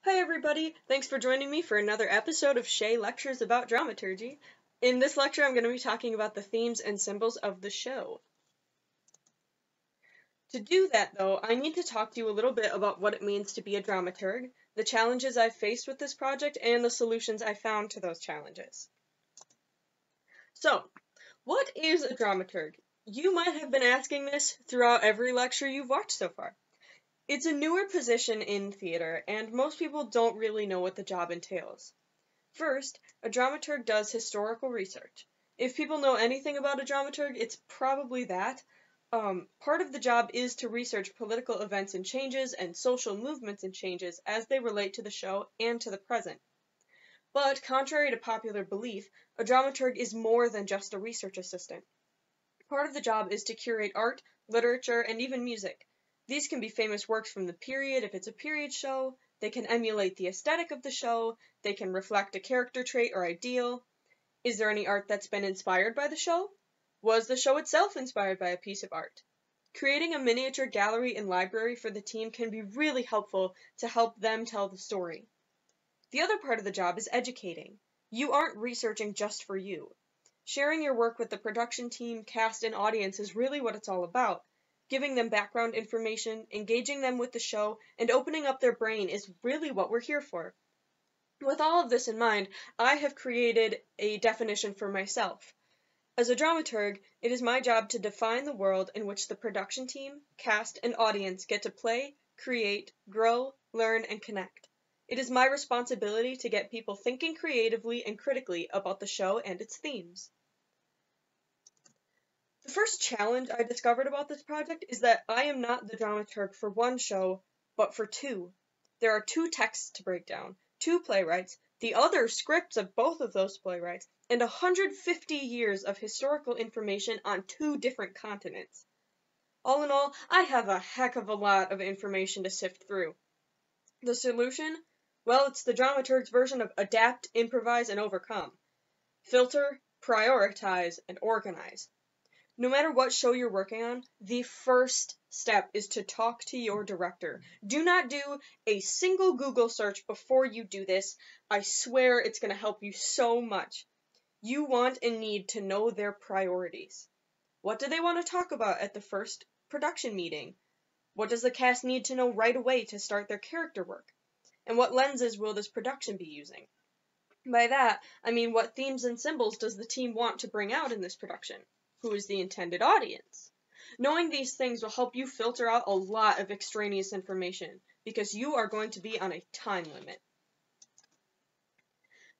Hi everybody, thanks for joining me for another episode of Chay Lectures about Dramaturgy. In this lecture I'm going to be talking about the themes and symbols of the show. To do that though, I need to talk to you a little bit about what it means to be a dramaturg, the challenges I've faced with this project, and the solutions I found to those challenges. So, what is a dramaturg? You might have been asking this throughout every lecture you've watched so far. It's a newer position in theater, and most people don't really know what the job entails. First, a dramaturg does historical research. If people know anything about a dramaturg, it's probably that. Part of the job is to research political events and changes and social movements and changes as they relate to the show and to the present. But contrary to popular belief, a dramaturg is more than just a research assistant. Part of the job is to curate art, literature, and even music. These can be famous works from the period if it's a period show. They can emulate the aesthetic of the show. They can reflect a character trait or ideal. Is there any art that's been inspired by the show? Was the show itself inspired by a piece of art? Creating a miniature gallery and library for the team can be really helpful to help them tell the story. The other part of the job is educating. You aren't researching just for you. Sharing your work with the production team, cast, and audience is really what it's all about. Giving them background information, engaging them with the show, and opening up their brain is really what we're here for. With all of this in mind, I have created a definition for myself. As a dramaturg, it is my job to define the world in which the production team, cast, and audience get to play, create, grow, learn, and connect. It is my responsibility to get people thinking creatively and critically about the show and its themes. The first challenge I discovered about this project is that I am not the dramaturg for one show, but for two. There are two texts to break down, two playwrights, the other scripts of both of those playwrights, and 150 years of historical information on two different continents. All in all, I have a heck of a lot of information to sift through. The solution? Well, it's the dramaturg's version of adapt, improvise, and overcome. Filter, prioritize, and organize. No matter what show you're working on, the first step is to talk to your director. Do not do a single Google search before you do this. I swear it's going to help you so much. You want and need to know their priorities. What do they want to talk about at the first production meeting? What does the cast need to know right away to start their character work? And what lenses will this production be using? By that, I mean what themes and symbols does the team want to bring out in this production? Who is the intended audience? Knowing these things will help you filter out a lot of extraneous information, because you are going to be on a time limit.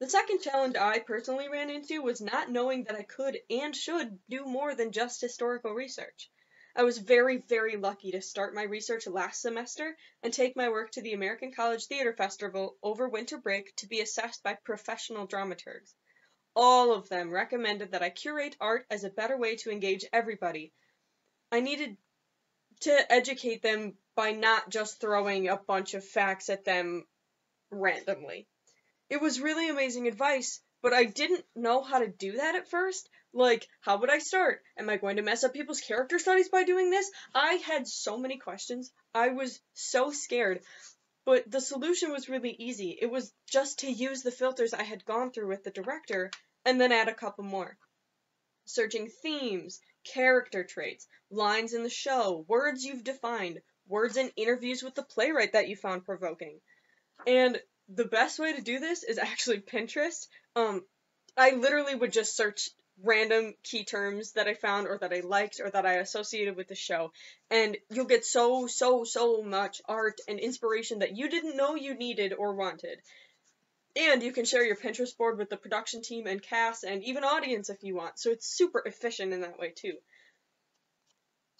The second challenge I personally ran into was not knowing that I could and should do more than just historical research. I was very, very lucky to start my research last semester and take my work to the American College Theater Festival over winter break to be assessed by professional dramaturgs. All of them recommended that I curate art as a better way to engage everybody. I needed to educate them by not just throwing a bunch of facts at them randomly. It was really amazing advice, but I didn't know how to do that at first. Like, how would I start? Am I going to mess up people's character studies by doing this? I had so many questions. I was so scared. But the solution was really easy. It was just to use the filters I had gone through with the director, and then add a couple more. Searching themes, character traits, lines in the show, words you've defined, words in interviews with the playwright that you found provoking. And the best way to do this is actually Pinterest. I literally would just search random key terms that I found or that I liked or that I associated with the show, and you'll get so much art and inspiration that you didn't know you needed or wanted. And you can share your Pinterest board with the production team and cast and even audience if you want, so it's super efficient in that way too.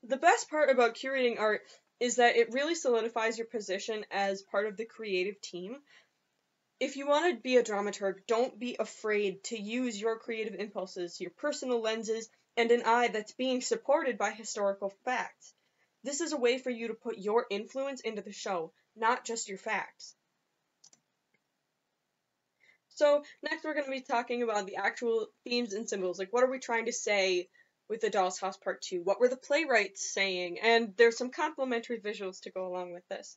The best part about curating art is that it really solidifies your position as part of the creative team. If you want to be a dramaturg, don't be afraid to use your creative impulses, your personal lenses, and an eye that's being supported by historical facts. This is a way for you to put your influence into the show, not just your facts. So next we're going to be talking about the actual themes and symbols, like what are we trying to say with the Doll's House Part 2? What were the playwrights saying? And there's some complementary visuals to go along with this.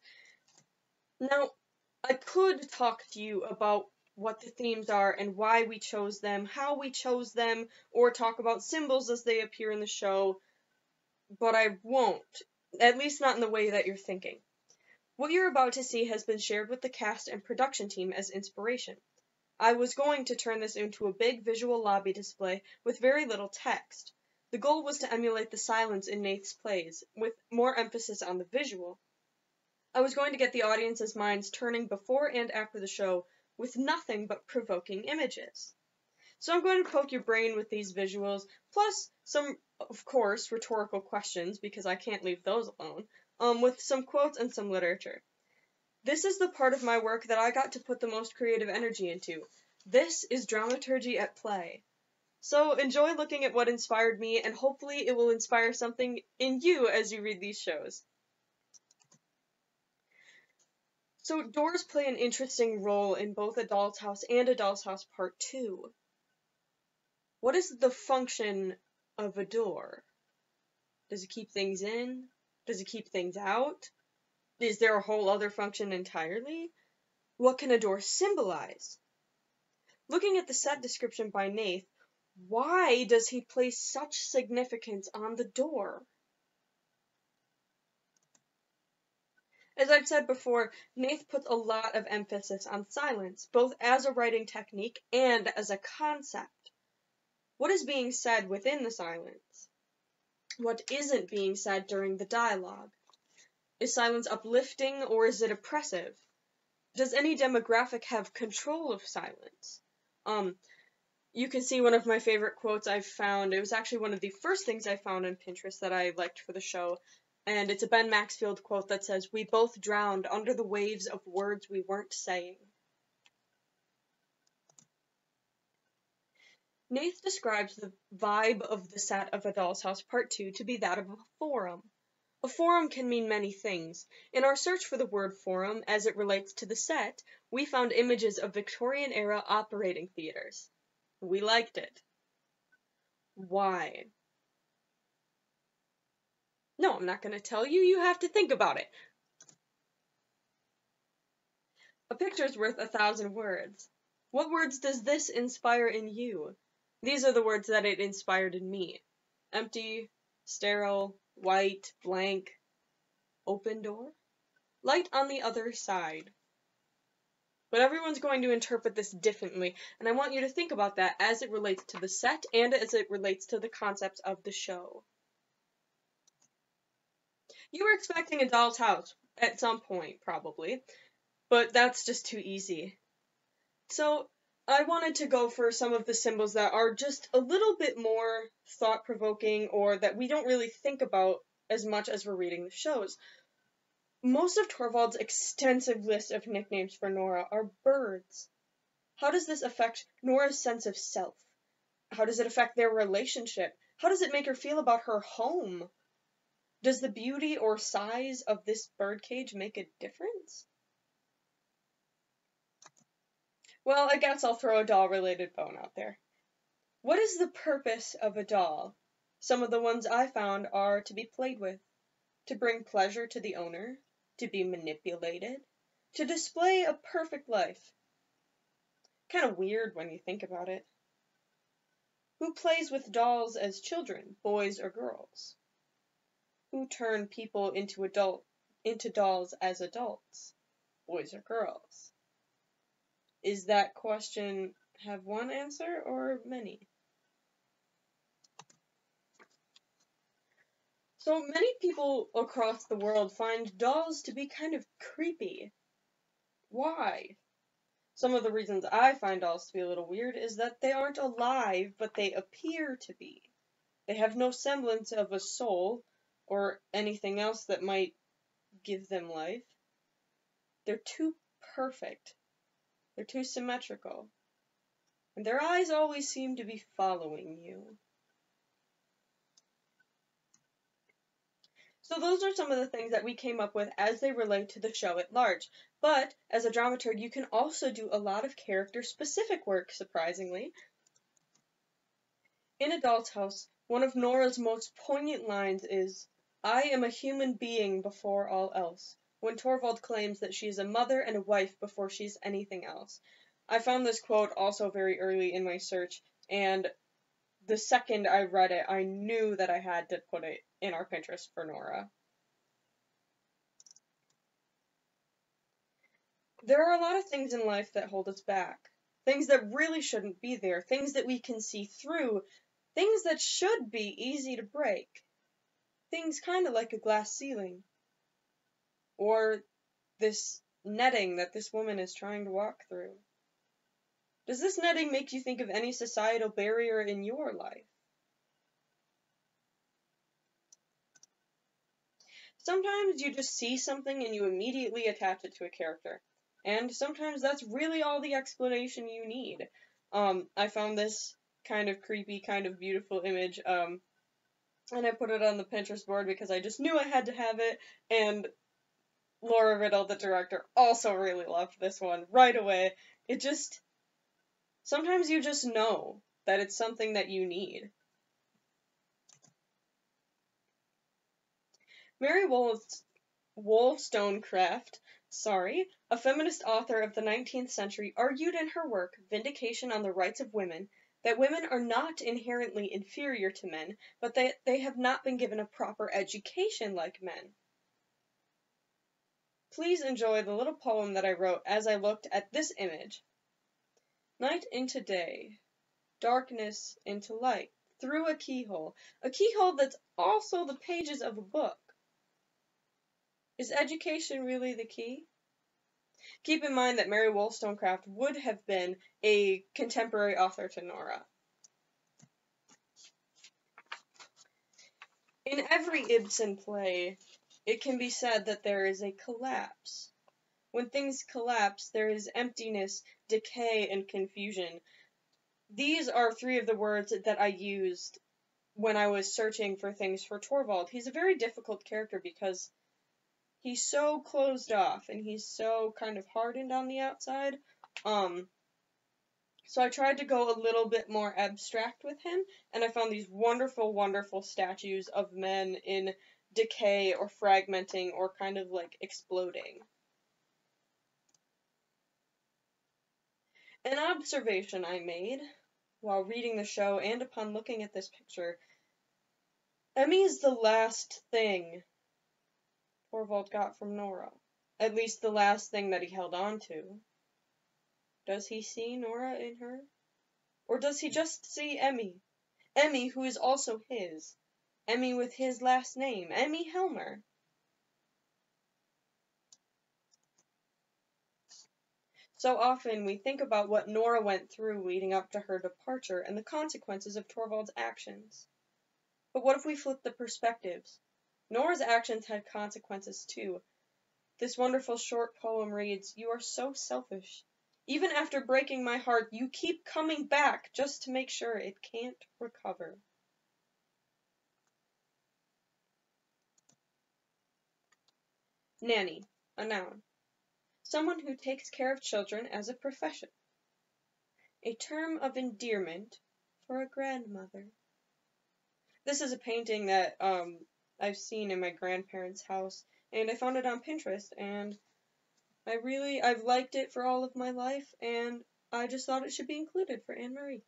Now, I could talk to you about what the themes are and why we chose them, how we chose them, or talk about symbols as they appear in the show, but I won't, at least not in the way that you're thinking. What you're about to see has been shared with the cast and production team as inspiration. I was going to turn this into a big visual lobby display with very little text. The goal was to emulate the silence in Nath's plays, with more emphasis on the visual. I was going to get the audience's minds turning before and after the show with nothing but provoking images. So I'm going to poke your brain with these visuals, plus some, of course, rhetorical questions, because I can't leave those alone, with some quotes and some literature. This is the part of my work that I got to put the most creative energy into. This is dramaturgy at play. So enjoy looking at what inspired me, and hopefully it will inspire something in you as you read these shows. So doors play an interesting role in both A Doll's House and A Doll's House Part 2. What is the function of a door? Does it keep things in? Does it keep things out? Is there a whole other function entirely? What can a door symbolize? Looking at the set description by Nath, why does he place such significance on the door? As I've said before, Nath puts a lot of emphasis on silence, both as a writing technique and as a concept. What is being said within the silence? What isn't being said during the dialogue? Is silence uplifting or is it oppressive? Does any demographic have control of silence? You can see one of my favorite quotes I've found. It was actually one of the first things I found on Pinterest that I liked for the show. And it's a Ben Maxfield quote that says, "We both drowned under the waves of words we weren't saying." Nath describes the vibe of the set of A Doll's House Part 2 to be that of a forum. A forum can mean many things. In our search for the word forum, as it relates to the set, we found images of Victorian-era operating theaters. We liked it. Why? No, I'm not going to tell you. You have to think about it. A picture's worth 1,000 words. What words does this inspire in you? These are the words that it inspired in me. Empty, sterile, white, blank, open door. Light on the other side. But everyone's going to interpret this differently, and I want you to think about that as it relates to the set and as it relates to the concepts of the show. You were expecting A Doll's House at some point, probably, but that's just too easy. So I wanted to go for some of the symbols that are just a little bit more thought-provoking or that we don't really think about as much as we're reading the shows. Most of Torvald's extensive list of nicknames for Nora are birds. How does this affect Nora's sense of self? How does it affect their relationship? How does it make her feel about her home? Does the beauty or size of this birdcage make a difference? Well, I guess I'll throw a doll-related bone out there. What is the purpose of a doll? Some of the ones I found are to be played with, to bring pleasure to the owner, to be manipulated, to display a perfect life. Kind of weird when you think about it. Who plays with dolls as children, boys or girls? Who turn people into dolls as adults, boys or girls? Is that question have one answer or many? So many people across the world find dolls to be kind of creepy. Why? Some of the reasons I find dolls to be a little weird is that they aren't alive, but they appear to be. They have no semblance of a soul or anything else that might give them life. They're too perfect. They're too symmetrical. And their eyes always seem to be following you. So those are some of the things that we came up with as they relate to the show at large. But as a dramaturg, you can also do a lot of character-specific work, surprisingly. In A Doll's House, one of Nora's most poignant lines is, "I am a human being before all else. when Torvald claims that she is a mother and a wife before she's anything else. I found this quote also very early in my search, and the second I read it, I knew that I had to put it in our Pinterest for Nora. There are a lot of things in life that hold us back. Things that really shouldn't be there. Things that we can see through. Things that should be easy to break. Things kind of like a glass ceiling. Or this netting that this woman is trying to walk through. Does this netting make you think of any societal barrier in your life? Sometimes you just see something and you immediately attach it to a character. And sometimes that's really all the explanation you need. I found this kind of creepy, kind of beautiful image, and I put it on the Pinterest board because I just knew I had to have it, and Laura Riddle, the director, also really loved this one right away. Sometimes you just know that it's something that you need. Mary Wollstonecraft, a feminist author of the 19th century, argued in her work, Vindication on the Rights of Women, that women are not inherently inferior to men, but that they have not been given a proper education like men. Please enjoy the little poem that I wrote as I looked at this image. Night into day, darkness into light, through a keyhole that's also the pages of a book. Is education really the key? Keep in mind that Mary Wollstonecraft would have been a contemporary author to Nora. In every Ibsen play, it can be said that there is a collapse. When things collapse, there is emptiness, decay, and confusion. These are three of the words that I used when I was searching for things for Torvald. He's a very difficult character because he's so closed off and he's so kind of hardened on the outside. So I tried to go a little bit more abstract with him, and I found these wonderful, wonderful statues of men in decay or fragmenting or kind of like exploding. An observation I made while reading the show and upon looking at this picture, Emmy is the last thing Torvald got from Nora. At least the last thing that he held on to. Does he see Nora in her? Or does he just see Emmy? Emmy, who is also his. Emmy with his last name. Emmy Helmer. So often we think about what Nora went through leading up to her departure and the consequences of Torvald's actions. But what if we flip the perspectives? Nora's actions had consequences too. This wonderful short poem reads, "You are so selfish. Even after breaking my heart, you keep coming back just to make sure it can't recover." Nanny, a noun. Someone who takes care of children as a profession. A term of endearment for a grandmother. This is a painting that I've seen in my grandparents' house, and I found it on Pinterest, and I've liked it for all of my life, and I just thought it should be included for Anne-Marie.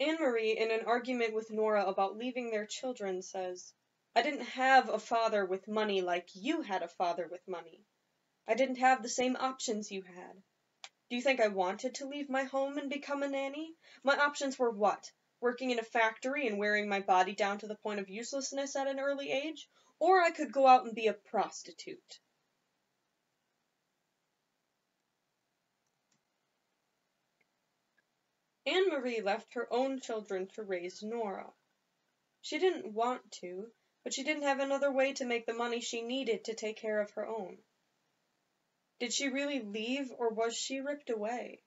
Anne-Marie, in an argument with Nora about leaving their children, says, "I didn't have a father with money like you had a father with money. I didn't have the same options you had. Do you think I wanted to leave my home and become a nanny? My options were what? Working in a factory and wearing my body down to the point of uselessness at an early age? Or I could go out and be a prostitute." Anne-Marie left her own children to raise Nora. She didn't want to, but she didn't have another way to make the money she needed to take care of her own. Did she really leave, or was she ripped away?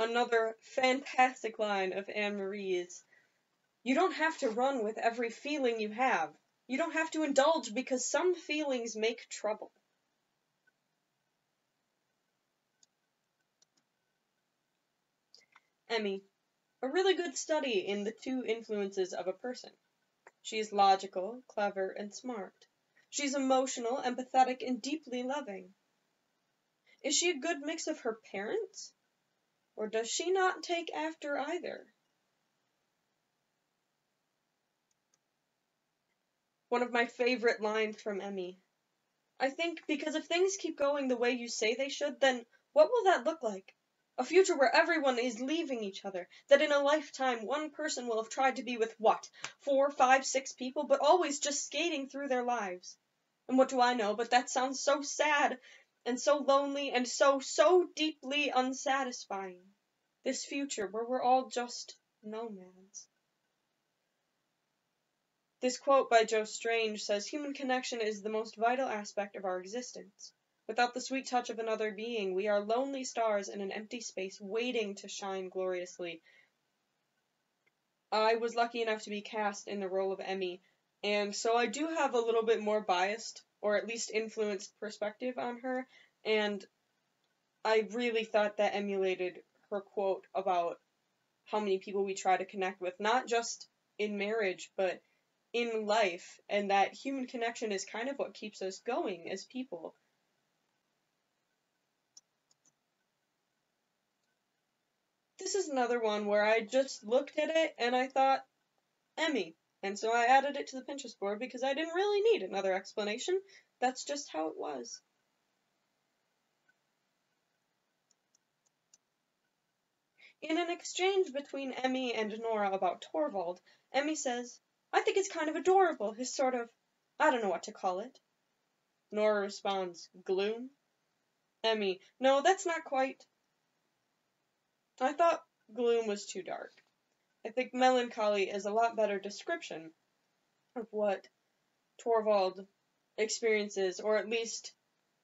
Another fantastic line of Anne-Marie's, "You don't have to run with every feeling you have. You don't have to indulge because some feelings make trouble." Emmy, a really good study in the two influences of a person. She's logical, clever, and smart. She's emotional, empathetic, and deeply loving. Is she a good mix of her parents? Or does she not take after either? One of my favorite lines from Emmy. I think because if things keep going the way you say they should, then what will that look like? A future where everyone is leaving each other, that in a lifetime one person will have tried to be with what, 4, 5, 6 people, but always just skating through their lives. And what do I know, but that sounds so sad, and so lonely, and so deeply unsatisfying. This future where we're all just nomads. This quote by Joe Strange says, "Human connection is the most vital aspect of our existence. Without the sweet touch of another being, we are lonely stars in an empty space waiting to shine gloriously." I was lucky enough to be cast in the role of Emmy, and so I do have a little bit more biased, or at least influenced perspective on her, and I really thought that emulated her quote about how many people we try to connect with, not just in marriage, but in life, and that human connection is kind of what keeps us going as people. This is another one where I just looked at it and I thought, Emmy. And so I added it to the Pinterest board because I didn't really need another explanation. That's just how it was. In an exchange between Emmy and Nora about Torvald, Emmy says, "I think it's kind of adorable, his sort of, I don't know what to call it." Nora responds, "Gloom?" Emmy, "No, that's not quite." I thought gloom was too dark. I think melancholy is a lot better description of what Torvald experiences, or at least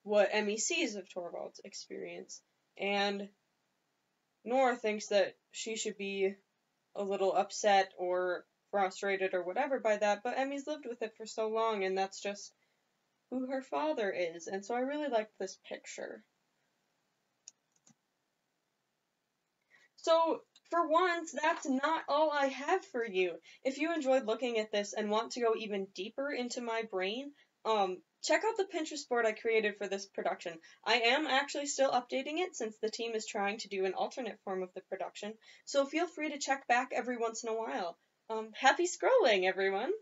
what Emmy sees of Torvald's experience. And Nora thinks that she should be a little upset or frustrated or whatever by that, but Emmy's lived with it for so long, and that's just who her father is. And so I really liked this picture. So, for once, that's not all I have for you. If you enjoyed looking at this and want to go even deeper into my brain, check out the Pinterest board I created for this production. I am actually still updating it since the team is trying to do an alternate form of the production, so feel free to check back every once in a while. Happy scrolling, everyone!